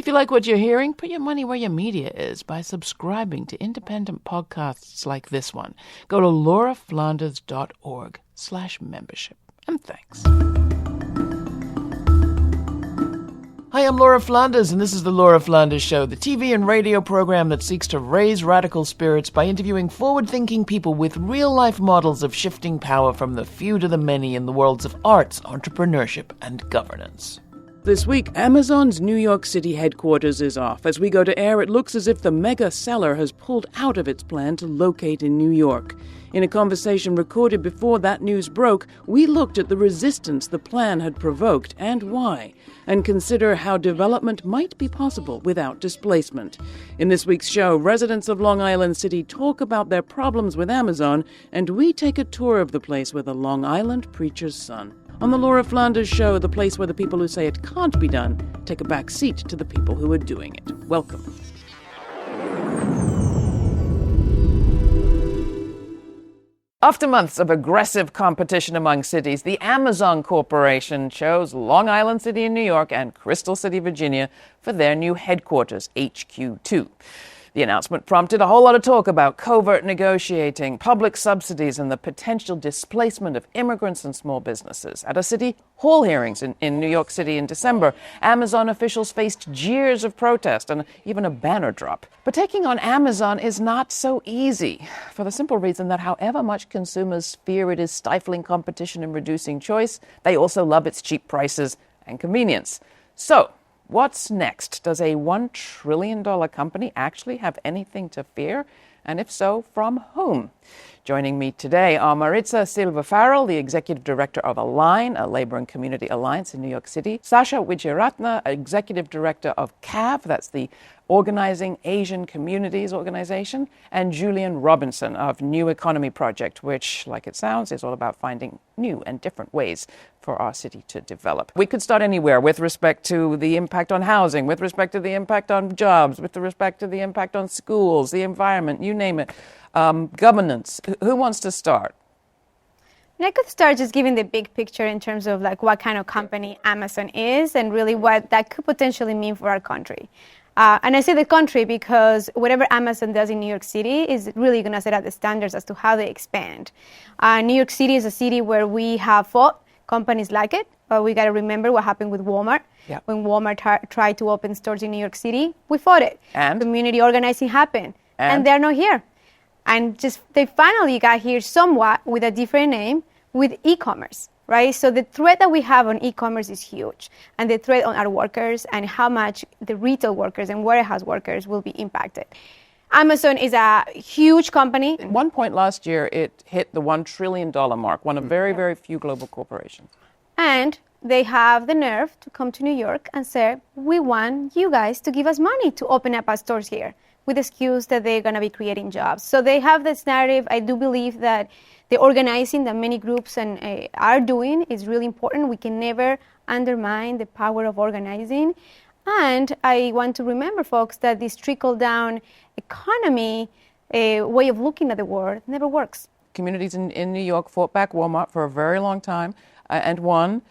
If you like what you're hearing, put your money where your media is by subscribing to independent podcasts like this one. Go to lauraflanders.org/membership. And thanks. Hi, I'm Laura Flanders, and this is The Laura Flanders Show, the TV and radio program that seeks to raise radical spirits by interviewing forward-thinking people with real-life models of shifting power from the few to the many in the worlds of arts, entrepreneurship, and governance. This week, Amazon's New York City headquarters is off. As we go to air, it looks as if the mega seller has pulled out of its plan to locate in New York. In a conversation recorded before that news broke, we looked at the resistance the plan had provoked and why, and consider how development might be possible without displacement. In this week's show, residents of Long Island City talk about their problems with Amazon, and we take a tour of the place with a Long Island preacher's son. On the Laura Flanders Show, the place where the people who say it can't be done take a back seat to the people who are doing it. Welcome. After months of aggressive competition among cities, the Amazon Corporation chose Long Island City in New York and Crystal City, Virginia, for their new headquarters, HQ2. The announcement prompted a whole lot of talk about covert negotiating, public subsidies, and the potential displacement of immigrants and small businesses. At a city hall hearings in New York City in December, Amazon officials faced jeers of protest and even a banner drop. But taking on Amazon is not so easy, for the simple reason that however much consumers fear it is stifling competition and reducing choice, they also love its cheap prices and convenience. So, what's next? Does a $1 trillion company actually have anything to fear? And if so, from whom? Joining me today are Maritza Silva Farrell, the Executive Director of Align, a Labor and Community Alliance in New York City, Sasha Wijeratna, Executive Director of CAV, that's the Organizing Asian Communities Organization, and Julian Robinson of New Economy Project, which, like it sounds, is all about finding new and different ways for our city to develop. We could start anywhere with respect to the impact on housing, with respect to the impact on jobs, with respect to the impact on schools, the environment, you name it. Governance. Who wants to start? I could start just giving the big picture in terms of like what kind of company Amazon is and really what that could potentially mean for our country. And I say the country because whatever Amazon does in New York City is really going to set up the standards as to how they expand. New York City is a city where we have fought companies like it. We got to remember what happened with Walmart. Yep. When Walmart tried to open stores in New York City, we fought it. And? Community organizing happened. And they're not here. And just they finally got here somewhat with a different name, with e-commerce, right? So the threat that we have on e-commerce is huge, and the threat on our workers and how much the retail workers and warehouse workers will be impacted. Amazon is a huge company. At one point last year, it hit the $1 trillion mark, one of very, very few global corporations. And they have the nerve to come to New York and say, we want you guys to give us money to open up our stores here, with the excuse that they're going to be creating jobs. So they have this narrative. I do believe that the organizing that many groups are doing is really important. We can never undermine the power of organizing. And I want to remember, folks, that this trickle-down economy way of looking at the world never works. Communities in New York fought back Walmart for a very long time and won.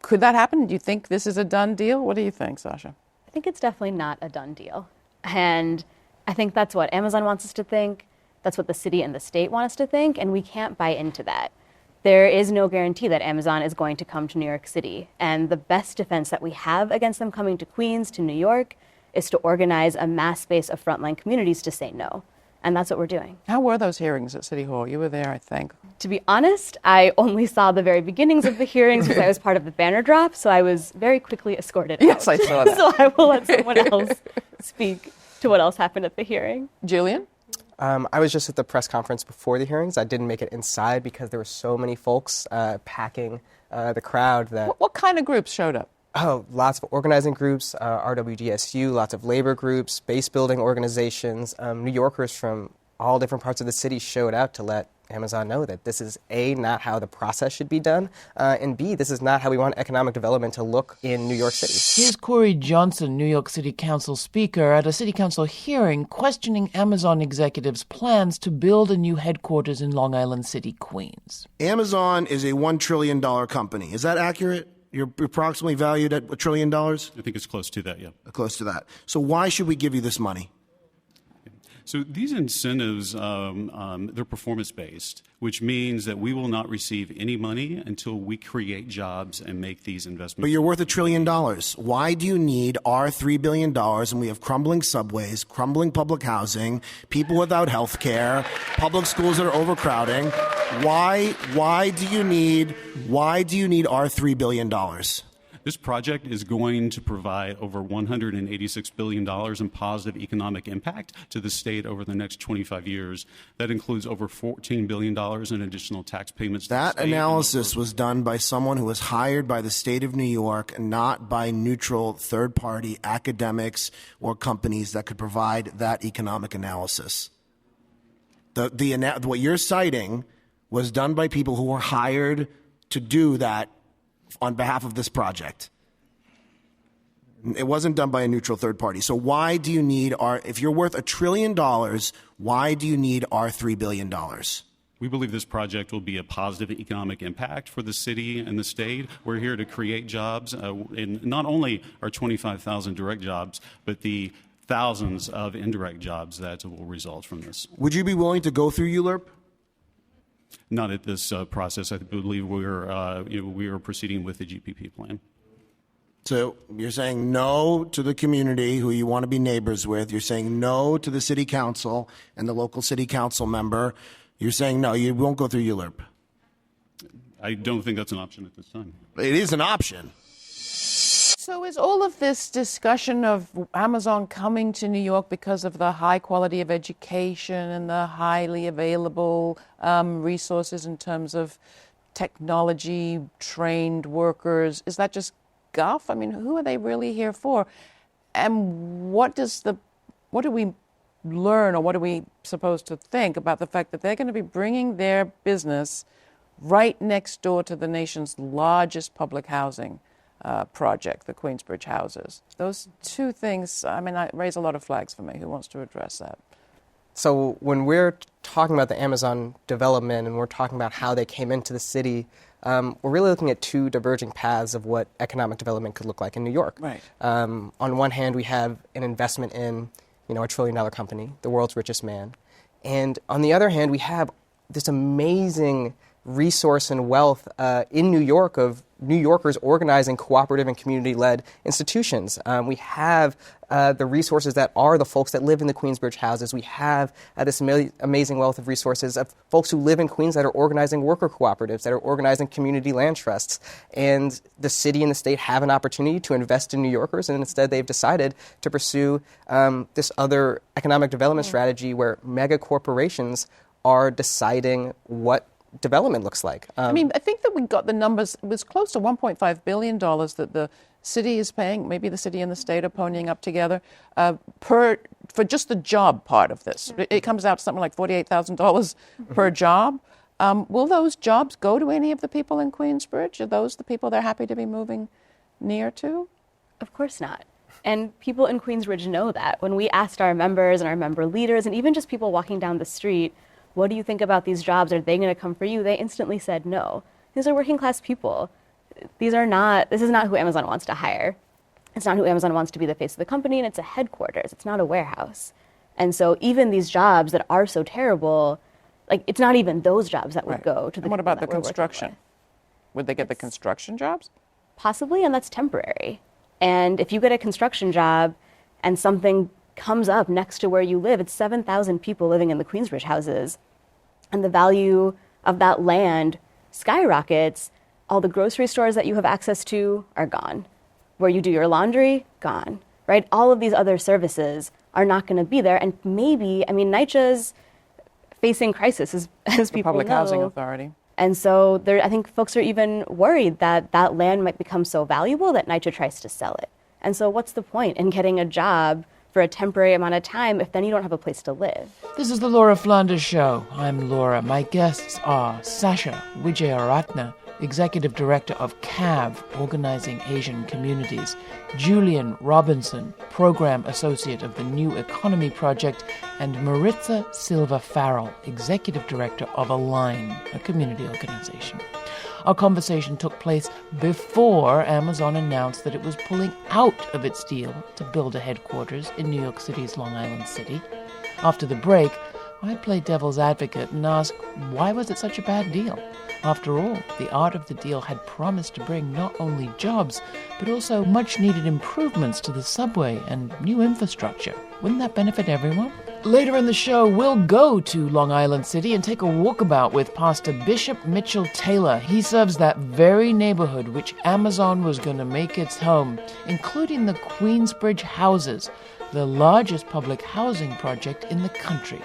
Could that happen? Do you think this is a done deal? What do you think, Sasha? I think it's definitely not a done deal. And I think that's what Amazon wants us to think. That's what the city and the state want us to think, and we can't buy into that. There is no guarantee that Amazon is going to come to New York City. And the best defense that we have against them coming to Queens, to New York, is to organize a mass base of frontline communities to say no. And that's what we're doing. How were those hearings at City Hall? You were there, I think. To be honest, I only saw the very beginnings of the hearings because I was part of the banner drop, so I was very quickly escorted out. Yes, I saw that. So I will let someone else speak to what else happened at the hearing. Julian? I was just at the press conference before the hearings. I didn't make it inside because there were so many folks packing the crowd that... What kind of groups showed up? Oh, lots of organizing groups, RWDSU, lots of labor groups, base building organizations. New Yorkers from all different parts of the city showed out to let Amazon know that this is A, not how the process should be done, and B, this is not how we want economic development to look in New York City. Here's Corey Johnson, New York City Council Speaker, at a City Council hearing questioning Amazon executives' plans to build a new headquarters in Long Island City, Queens. Amazon is a $1 trillion company. Is that accurate? You're approximately valued at $1 trillion? I think it's close to that, yeah. Close to that. So why should we give you this money? So these incentives, they're performance-based, which means that we will not receive any money until we create jobs and make these investments. But you're worth $1 trillion. Why do you need our $3 billion and we have crumbling subways, crumbling public housing, people without health care, public schools that are overcrowding? Why do you need our $3 billion? This project is going to provide over $186 billion in positive economic impact to the state over the next 25 years. That includes over $14 billion in additional tax payments. That analysis was done by someone who was hired by the state of New York and not by neutral third-party academics or companies that could provide that economic analysis. What you're citing was done by people who were hired to do that on behalf of this project. It wasn't done by a neutral third party. So why do you need if you're worth $1 trillion, why do you need our $3 billion? We believe this project will be a positive economic impact for the city and the state. We're here to create jobs, and not only our 25,000 direct jobs, but the thousands of indirect jobs that will result from this. Would you be willing to go through ULURP? Not at this process. I believe we are proceeding with the GPP plan. So you're saying no to the community who you want to be neighbors with. You're saying no to the city council and the local city council member. You're saying no, you won't go through ULURP. I don't think that's an option at this time. It is an option. So is all of this discussion of Amazon coming to New York because of the high quality of education and the highly available resources in terms of technology, trained workers, is that just guff? I mean, who are they really here for? And what do we learn, or what are we supposed to think about the fact that they're going to be bringing their business right next door to the nation's largest public housing project, the Queensbridge houses? Those two things, I mean, raise a lot of flags for me. Who wants to address that? So when we're talking about the Amazon development and we're talking about how they came into the city, we're really looking at two diverging paths of what economic development could look like in New York. Right. On one hand, we have an investment in, a $1 trillion company, the world's richest man. And on the other hand, we have this amazing resource and wealth in New York of New Yorkers organizing cooperative and community-led institutions. We have the resources that are the folks that live in the Queensbridge houses. We have this amazing wealth of resources of folks who live in Queens that are organizing worker cooperatives, that are organizing community land trusts. And the city and the state have an opportunity to invest in New Yorkers, and instead they've decided to pursue this other economic development strategy where mega corporations are deciding what development looks like. I mean, I think that we got the numbers. It was close to $1.5 billion that the city is paying, maybe the city and the state are ponying up together, for just the job part of this. It comes out to something like $48,000 per job. Will those jobs go to any of the people in Queensbridge? Are those the people they're happy to be moving near to? Of course not. And people in Queensbridge know that. When we asked our members and our member leaders, and even just people walking down the street, what do you think about these jobs? Are they going to come for you? They instantly said no. These are working class people. This is not who Amazon wants to hire. It's not who Amazon wants to be the face of the company, and it's a headquarters. It's not a warehouse. And so even these jobs that are so terrible, like, it's not even those jobs that would go to the. And what about the people that we're working construction? Would they get the construction jobs? Possibly, and that's temporary. And if you get a construction job and something comes up next to where you live, it's 7,000 people living in the Queensbridge houses, and the value of that land skyrockets. All the grocery stores that you have access to are gone. Where you do your laundry, gone, right? All of these other services are not going to be there. And maybe, I mean, NYCHA's facing crisis, as people know. Public Housing Authority. And so I think folks are even worried that that land might become so valuable that NYCHA tries to sell it. And so what's the point in getting a job for a temporary amount of time if then you don't have a place to live? This is the Laura Flanders Show. I'm Laura. My guests are Sasha Wijeyaratne, Executive Director of CAV, Organizing Asian Communities, Julian Robinson, Program Associate of the New Economy Project, and Maritza Silva Farrell, Executive Director of Align, a community organization. Our conversation took place before Amazon announced that it was pulling out of its deal to build a headquarters in New York City's Long Island City. After the break, I played devil's advocate and asked, why was it such a bad deal? After all, the art of the deal had promised to bring not only jobs, but also much-needed improvements to the subway and new infrastructure. Wouldn't that benefit everyone? Later in the show, we'll go to Long Island City and take a walkabout with Pastor Bishop Mitchell Taylor. He serves that very neighborhood which Amazon was going to make its home, including the Queensbridge Houses, the largest public housing project in the country.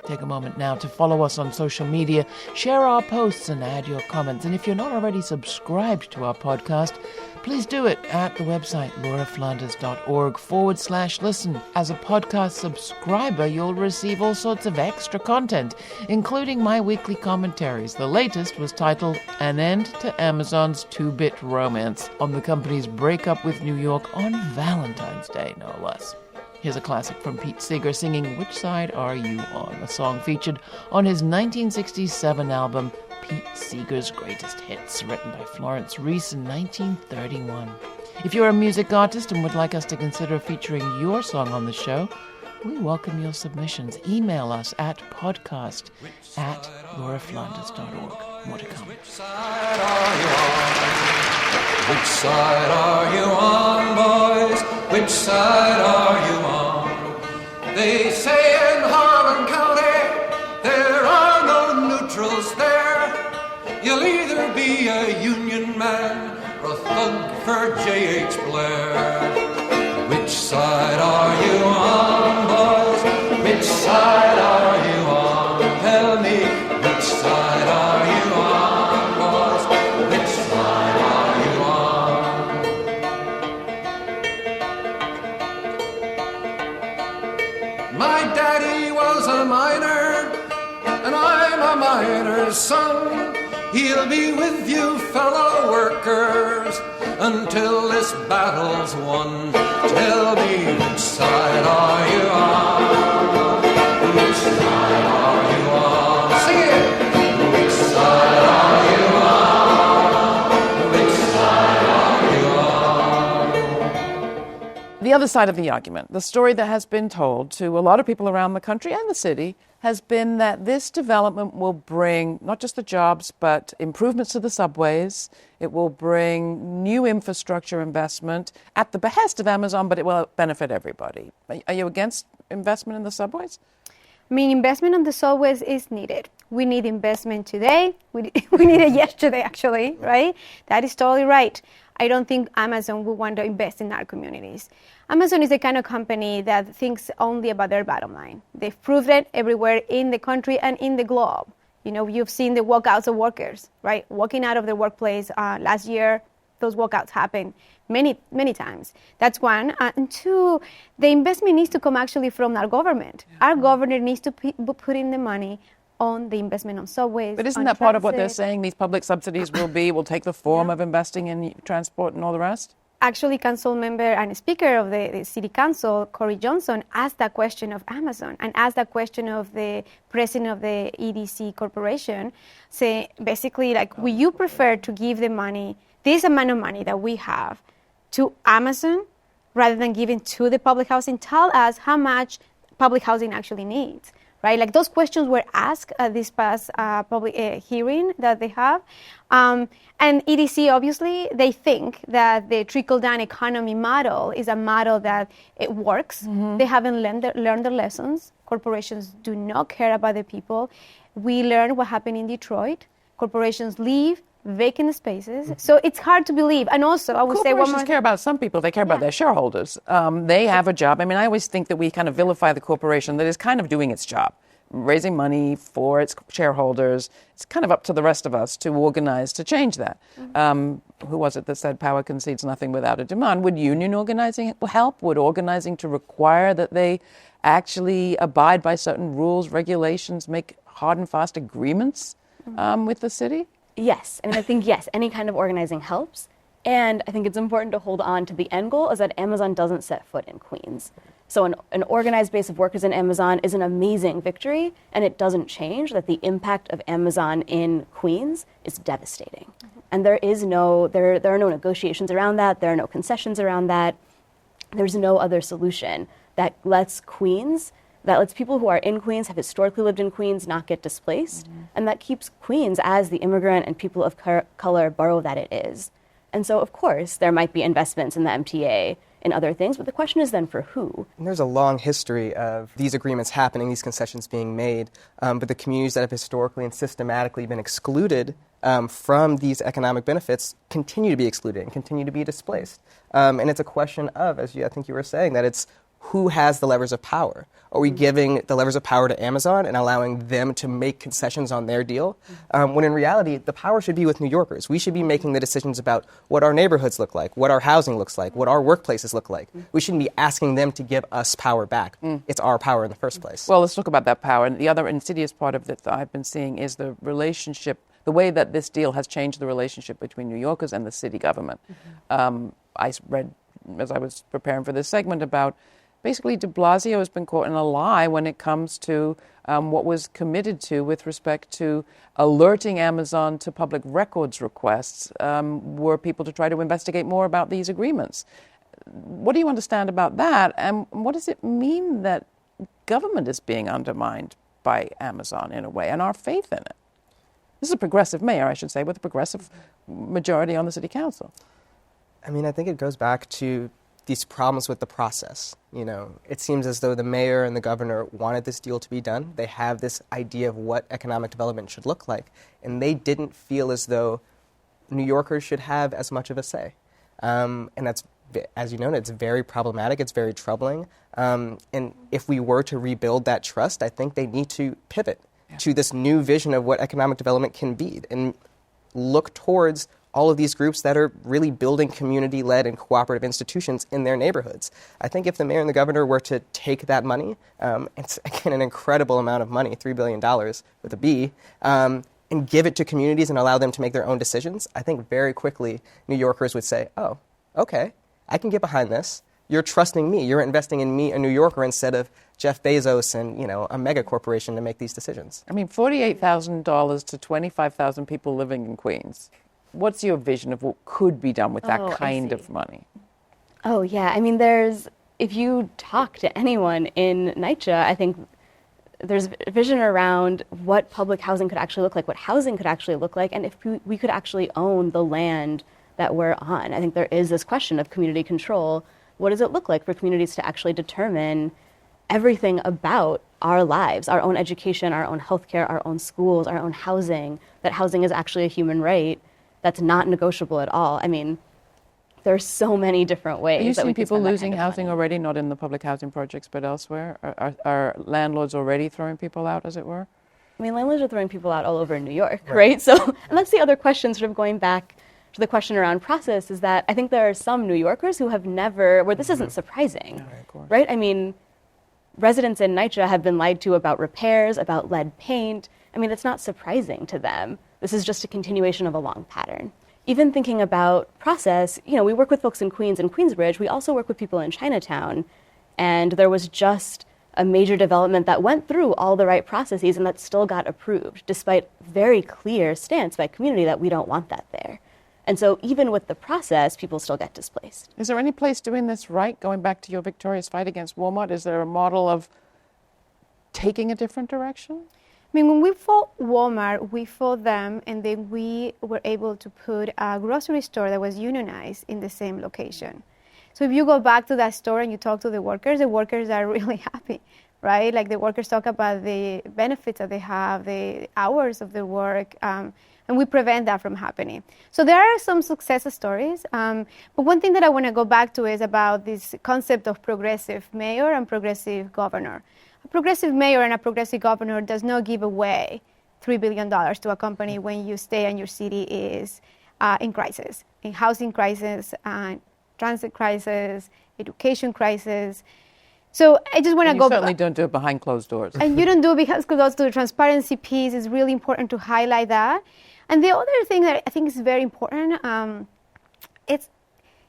Take a moment now to follow us on social media, share our posts, and add your comments. And if you're not already subscribed to our podcast, please do it at the website lauraflanders.org/listen. As a podcast subscriber, you'll receive all sorts of extra content, including my weekly commentaries. The latest was titled An End to Amazon's Two-Bit Romance, on the company's breakup with New York on Valentine's Day, no less. Here's a classic from Pete Seeger singing Which Side Are You On?, a song featured on his 1967 album Pete Seeger's Greatest Hits, written by Florence Reese in 1931. If you're a music artist and would like us to consider featuring your song on the show, we welcome your submissions. Email us at podcast@lauraflanders.org. More to come. Which side are you on? Which side are you on, boys? Which side are you on? They say in Harlan County there are no neutrals there. You'll either be a Union man or a thug for J.H. Blair. Which side are you on, boys? Which side are you on? Tell me, which side are you on, boys? Which side are you on? My daddy was a miner, and I'm a miner's son. He'll be with you, fellow workers, until this battle's won. Tell me, which side are you on? Which side are you on? Sing it! Which side are you on? Which side are you on? The other side of the argument, the story that has been told to a lot of people around the country and the city, has been that this development will bring not just the jobs, but improvements to the subways. It will bring new infrastructure investment at the behest of Amazon, but it will benefit everybody. Are you against investment in the subways? I mean, investment on the subways is needed. We need investment today. We need it yesterday, actually, right? That is totally right. I don't think Amazon would want to invest in our communities. Amazon is the kind of company that thinks only about their bottom line. They've proved it everywhere in the country and in the globe. You know, you've seen the walkouts of workers, right? Walking out of the workplace last year, those walkouts happened many, many times. That's one. And two, the investment needs to come actually from our government. Our government needs to put in the money on the investment on subways. But isn't that part of what they're saying? These public subsidies will take the form of investing in transport and all the rest? Actually, council member and speaker of the city council, Corey Johnson, asked that question of Amazon and asked that question of the president of the EDC corporation, say basically like, will you prefer to give the money, this amount of money that we have, to Amazon rather than giving to the public housing? Tell us how much public housing actually needs. Right? Like those questions were asked at this past public hearing that they have. And EDC, obviously, they think that the trickle-down economy model is a model that it works. Mm-hmm. They haven't learned their lessons. Corporations do not care about the people. We learned what happened in Detroit. Corporations leave vacant spaces. So it's hard to believe. And also, I would say one more... Corporations care about some people. They care about their shareholders. They have a job. I mean, I always think that we kind of vilify the corporation that is kind of doing its job, raising money for its shareholders. It's kind of up to the rest of us to organize to change that. Mm-hmm. Who was it that said power concedes nothing without a demand? Would union organizing help? Would organizing to require that they actually abide by certain rules, regulations, make hard and fast agreements with the city? Yes. I mean, I think, yes, any kind of organizing helps. And I think it's important to hold on to the end goal is that Amazon doesn't set foot in Queens. So an organized base of workers in Amazon is an amazing victory, and it doesn't change that the impact of Amazon in Queens is devastating. And there are no negotiations around that. There are no concessions around that. There's no other solution that lets people who are in Queens, have historically lived in Queens, not get displaced, and that keeps Queens as the immigrant and people of color borough that it is. And so, of course, there might be investments in the MTA and other things, but the question is then for who? And there's a long history of these agreements happening, these concessions being made, but the communities that have historically and systematically been excluded from these economic benefits continue to be excluded and continue to be displaced. And it's a question of, I think you were saying, that it's who has the levers of power? Are we giving the levers of power to Amazon and allowing them to make concessions on their deal? When in reality, the power should be with New Yorkers. We should be making the decisions about what our neighborhoods look like, what our housing looks like, what our workplaces look like. We shouldn't be asking them to give us power back. It's our power in the first place. Well, let's talk about that power. And the other insidious part of it that I've been seeing is the relationship, the way that this deal has changed the relationship between New Yorkers and the city government. I read, as I was preparing for this segment, about basically de Blasio has been caught in a lie when it comes to what was committed to with respect to alerting Amazon to public records requests were people to try to investigate more about these agreements. What do you understand about that? And what does it mean that government is being undermined by Amazon in a way, and our faith in it? This is a progressive mayor, I should say, with a progressive majority on the city council. I mean, I think it goes back to these problems with the process. It seems as though the mayor and the governor wanted this deal to be done. They have this idea of what economic development should look like, and they didn't feel as though New Yorkers should have as much of a say. And that's, as you know, it's very problematic, it's very troubling. And if we were to rebuild that trust, I think they need to pivot to this new vision of what economic development can be and look towards all of these groups that are really building community-led and cooperative institutions in their neighborhoods. I think if the mayor and the governor were to take that money, it's, again, an incredible amount of money, $3 billion with a B, and give it to communities and allow them to make their own decisions, I think very quickly New Yorkers would say, oh, okay, I can get behind this. You're trusting me. You're investing in me, a New Yorker, instead of Jeff Bezos and, a mega corporation to make these decisions. I mean, $48,000 to 25,000 people living in Queens. What's your vision of what could be done with that kind of money? Oh, yeah. I mean, if you talk to anyone in NYCHA, I think there's a vision around what public housing could actually look like, what housing could actually look like, and if we could actually own the land that we're on. I think there is this question of community control. What does it look like for communities to actually determine everything about our lives, our own education, our own healthcare, our own schools, our own housing, that housing is actually a human right that's not negotiable at all? I mean, there are so many different ways. Are you that seeing we people losing kind of housing already, not in the public housing projects, but elsewhere? Are landlords already throwing people out, as it were? I mean, landlords are throwing people out all over New York, right? So, and that's the other question, sort of going back to the question around process, is that I think there are some New Yorkers who have never, where this isn't surprising, right? I mean, residents in NYCHA have been lied to about repairs, about lead paint. I mean, it's not surprising to them. This is just a continuation of a long pattern. Even thinking about process, we work with folks in Queens and Queensbridge. We also work with people in Chinatown. And there was just a major development that went through all the right processes and that still got approved, despite very clear stance by community that we don't want that there. And so even with the process, people still get displaced. Is there any place doing this right? Going back to your victorious fight against Walmart, is there a model of taking a different direction? I mean, when we fought Walmart, we fought them, and then we were able to put a grocery store that was unionized in the same location. So if you go back to that store and you talk to the workers are really happy, right? Like, the workers talk about the benefits that they have, the hours of their work, and we prevent that from happening. So there are some success stories, but one thing that I want to go back to is about this concept of progressive mayor and progressive governor. A progressive mayor and a progressive governor does not give away $3 billion to a company when you stay and your city is in crisis, in housing crisis, transit crisis, education crisis. So I just want to go back. You certainly don't do it behind closed doors. And you don't do it because the transparency piece is really important to highlight that. And the other thing that I think is very important, it's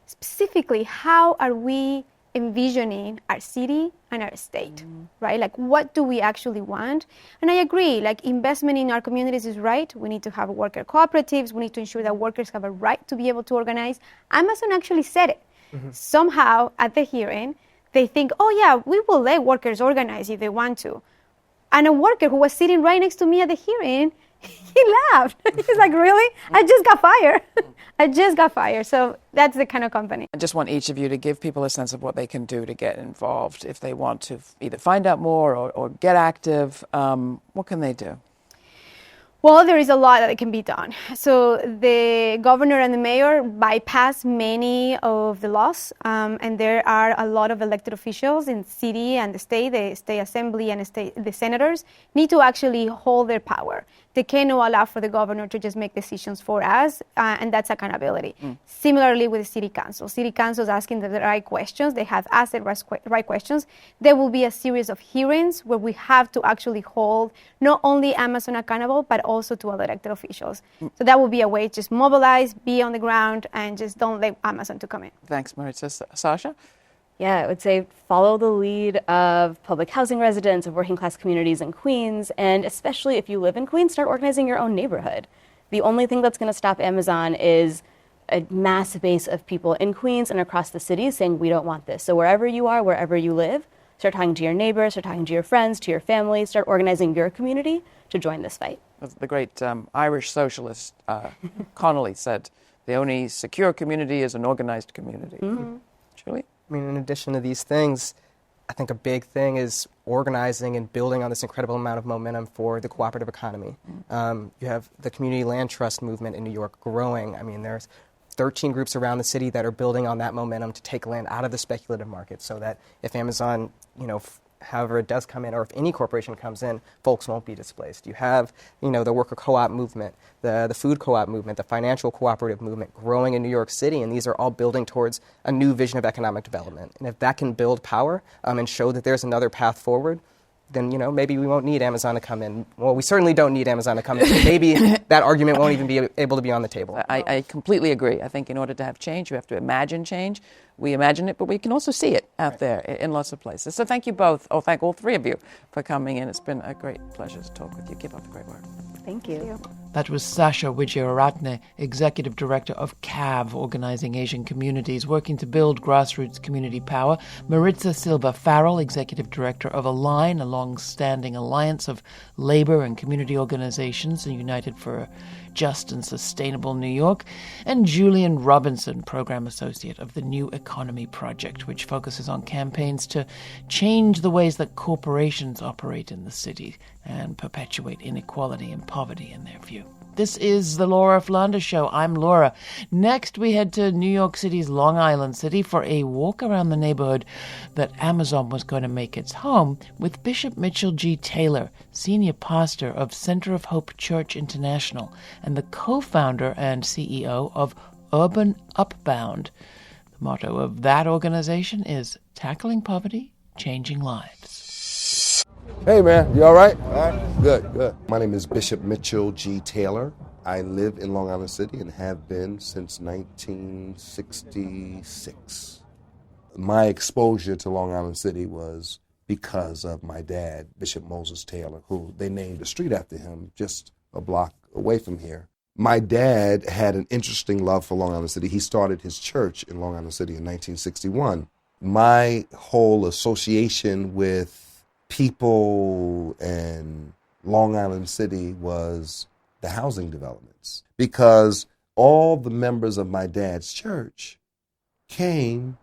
specifically how are we envisioning our city and our state, right? Like, what do we actually want? And I agree, like, investment in our communities is right. We need to have worker cooperatives. We need to ensure that workers have a right to be able to organize. Amazon actually said it. Somehow, at the hearing, they think, oh, yeah, we will let workers organize if they want to. And a worker who was sitting right next to me at the hearing, he laughed. He's like, really? I just got fired. I just got fired. So that's the kind of company. I just want each of you to give people a sense of what they can do to get involved if they want to either find out more or get active. What can they do? Well, there is a lot that can be done. So the governor and the mayor bypass many of the laws, and there are a lot of elected officials in the city and the state assembly and the senators need to actually hold their power. They cannot allow for the governor to just make decisions for us, and that's accountability. Similarly with the city council. City council is asking the right questions. They have asked the right questions. There will be a series of hearings where we have to actually hold not only Amazon accountable, but also to other elected officials. So that will be a way to just mobilize, be on the ground, and just don't let Amazon to come in. Thanks, Maritza. Sasha? Yeah, I would say follow the lead of public housing residents, of working class communities in Queens, and especially if you live in Queens, start organizing your own neighborhood. The only thing that's going to stop Amazon is a mass base of people in Queens and across the city saying, we don't want this. So wherever you are, wherever you live, start talking to your neighbors, start talking to your friends, to your family, start organizing your community to join this fight. The great Irish socialist Connolly said, the only secure community is an organized community. Julie? I mean, in addition to these things, I think a big thing is organizing and building on this incredible amount of momentum for the cooperative economy. You have the community land trust movement in New York growing. I mean, there's 13 groups around the city that are building on that momentum to take land out of the speculative market so that if Amazon, however it does come in, or if any corporation comes in, folks won't be displaced. You have, the worker co-op movement, the food co-op movement, the financial cooperative movement growing in New York City, and these are all building towards a new vision of economic development. And if that can build power and show that there's another path forward, then, maybe we won't need Amazon to come in. Well, we certainly don't need Amazon to come in. Maybe that argument won't even be able to be on the table. I completely agree. I think in order to have change, you have to imagine change. We imagine it, but we can also see it out there in lots of places. So thank you both, thank all three of you for coming in. It's been a great pleasure to talk with you. Keep up the great work. Thank you. That was Sasha Wijeratne, Executive Director of CAV, Organizing Asian Communities, working to build grassroots community power. Maritza Silva Farrell, Executive Director of Align, a long-standing alliance of labor and community organizations united for a just and sustainable New York. And Julian Robinson, Program Associate of the New Economy Project, which focuses on campaigns to change the ways that corporations operate in the city and perpetuate inequality and poverty in their view. This is the Laura Flanders Show. I'm Laura. Next, we head to New York City's Long Island City for a walk around the neighborhood that Amazon was going to make its home with Bishop Mitchell G. Taylor, senior pastor of Center of Hope Church International and the co-founder and CEO of Urban Upbound. The motto of that organization is Tackling Poverty, Changing Lives. Hey, man, you all right? All right. Good, good. My name is Bishop Mitchell G. Taylor. I live in Long Island City and have been since 1966. My exposure to Long Island City was because of my dad, Bishop Moses Taylor, who they named a street after him just a block away from here. My dad had an interesting love for Long Island City. He started his church in Long Island City in 1961. My whole association with people in Long Island City was the housing developments, because all the members of my dad's church came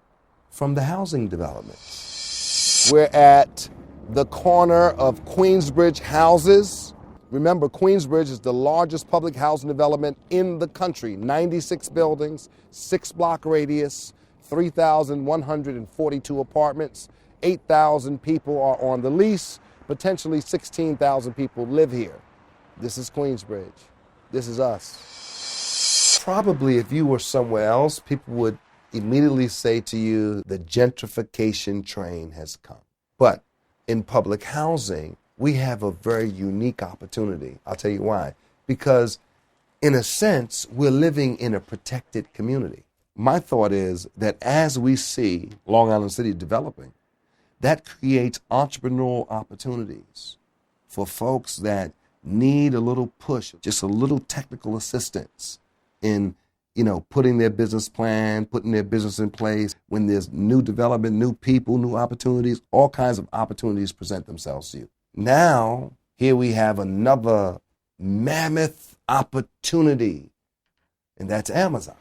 from the housing developments. We're at the corner of Queensbridge Houses. Remember, Queensbridge is the largest public housing development in the country. 96 buildings, 6-block radius, 3,142 apartments. 8,000 people are on the lease. Potentially 16,000 people live here. This is Queensbridge. This is us. Probably if you were somewhere else, people would immediately say to you, the gentrification train has come. But in public housing, we have a very unique opportunity. I'll tell you why. Because in a sense, we're living in a protected community. my thought is that as we see Long Island City developing, that creates entrepreneurial opportunities for folks that need a little push, just a little technical assistance in, putting their business plan, putting their business in place. When there's new development, new people, new opportunities, all kinds of opportunities present themselves to you. Now, here we have another mammoth opportunity, and that's Amazon.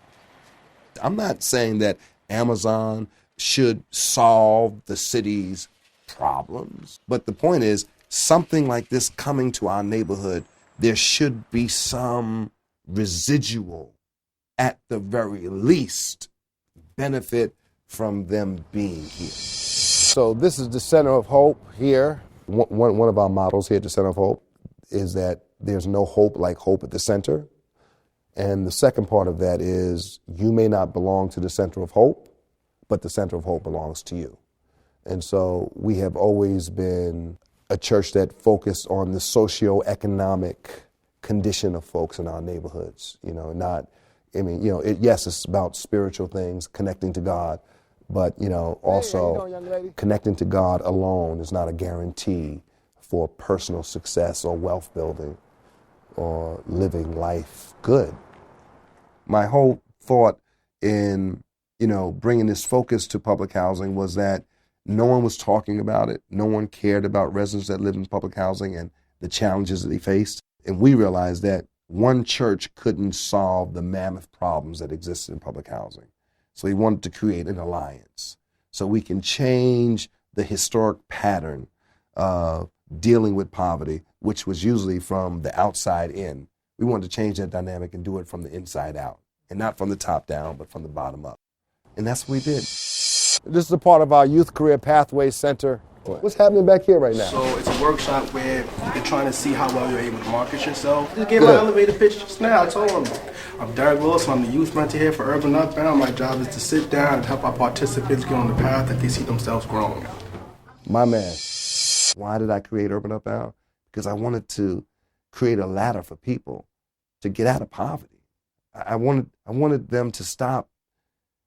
I'm not saying that Amazon should solve the city's problems, but the point is, something like this coming to our neighborhood, there should be some residual, at the very least, benefit from them being here. So this is the Center of Hope here. One of our models here at the Center of Hope is that there's no hope like hope at the center. And the second part of that is you may not belong to the Center of Hope, but the Center of Hope belongs to you. And so we have always been a church that focused on the socioeconomic condition of folks in our neighborhoods. Yes, it's about spiritual things, connecting to God, but, also connecting to God alone is not a guarantee for personal success or wealth building or living life good. My whole thought in, bringing this focus to public housing was that no one was talking about it. No one cared about residents that live in public housing and the challenges that they faced. And we realized that one church couldn't solve the mammoth problems that existed in public housing. So we wanted to create an alliance so we can change the historic pattern of dealing with poverty, which was usually from the outside in. We wanted to change that dynamic and do it from the inside out, and not from the top down, but from the bottom up. And that's what we did. This is a part of our Youth Career Pathway Center. What's happening back here right now? So it's a workshop where you're trying to see how well you're able to market yourself. Just gave my elevator pitch just now. I told them, I'm Derek Wilson. I'm the youth mentor here for Urban Upbound. My job is to sit down and help our participants get on the path that they see themselves growing. My man. Why did I create Urban Upbound? Because I wanted to create a ladder for people to get out of poverty. I wanted them to stop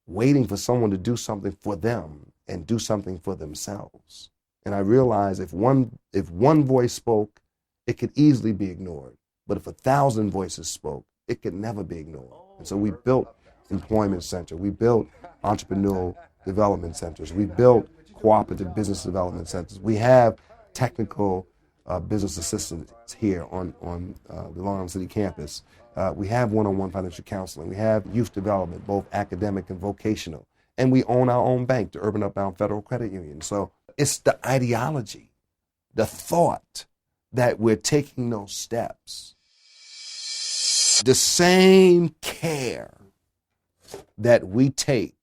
waiting for someone to do something for them and do something for themselves. And I realized if one voice spoke, it could easily be ignored. But if 1,000 voices spoke, it could never be ignored. And so we built employment center. We built entrepreneurial development centers. We built cooperative business development centers. We have technical business assistants here on the Long Island City campus. We have one-on-one financial counseling. We have youth development, both academic and vocational. And we own our own bank, the Urban Upbound Federal Credit Union. So it's the ideology, the thought that we're taking those steps. The same care that we take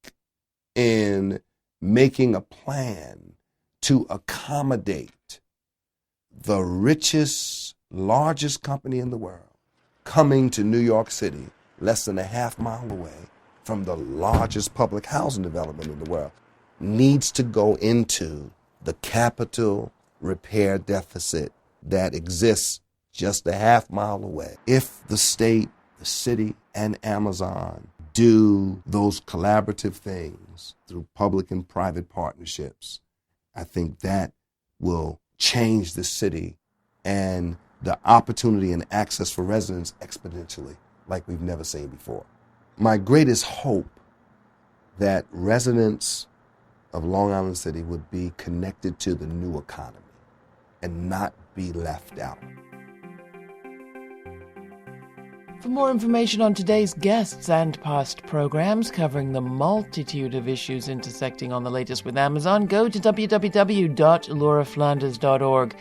in making a plan to accommodate the richest, largest company in the world coming to New York City, less than a half mile away from the largest public housing development in the world, needs to go into the capital repair deficit that exists just a half mile away. If the state, the city, and Amazon do those collaborative things through public and private partnerships, I think that will change the city and the opportunity and access for residents exponentially like we've never seen before. My greatest hope that residents of Long Island City would be connected to the new economy and not be left out. For more information on today's guests and past programs covering the multitude of issues intersecting on the latest with Amazon, go to www.lauraflanders.org.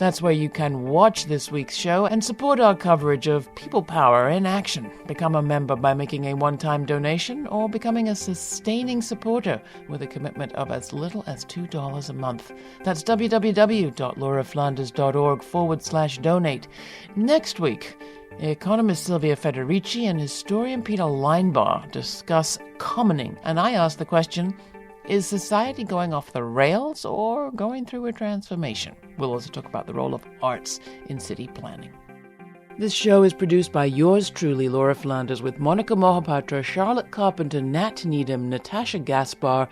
That's where you can watch this week's show and support our coverage of people power in action. Become a member by making a one-time donation or becoming a sustaining supporter with a commitment of as little as $2 a month. That's www.lauraflanders.org/donate. Next week, economist Sylvia Federici and historian Peter Linebaugh discuss commoning, and I ask the question, is society going off the rails or going through a transformation? We'll also talk about the role of arts in city planning. This show is produced by yours truly, Laura Flanders, with Monica Mohapatra, Charlotte Carpenter, Nat Needham, Natasha Gaspar,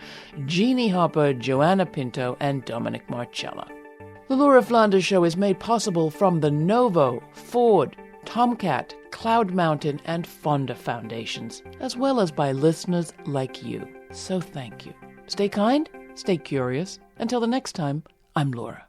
Jeannie Hopper, Joanna Pinto, and Dominic Marcella. The Laura Flanders Show is made possible from the Novo, Ford, Tomcat, Cloud Mountain, and Fonda Foundations, as well as by listeners like you. So thank you. Stay kind, stay curious. Until the next time, I'm Laura.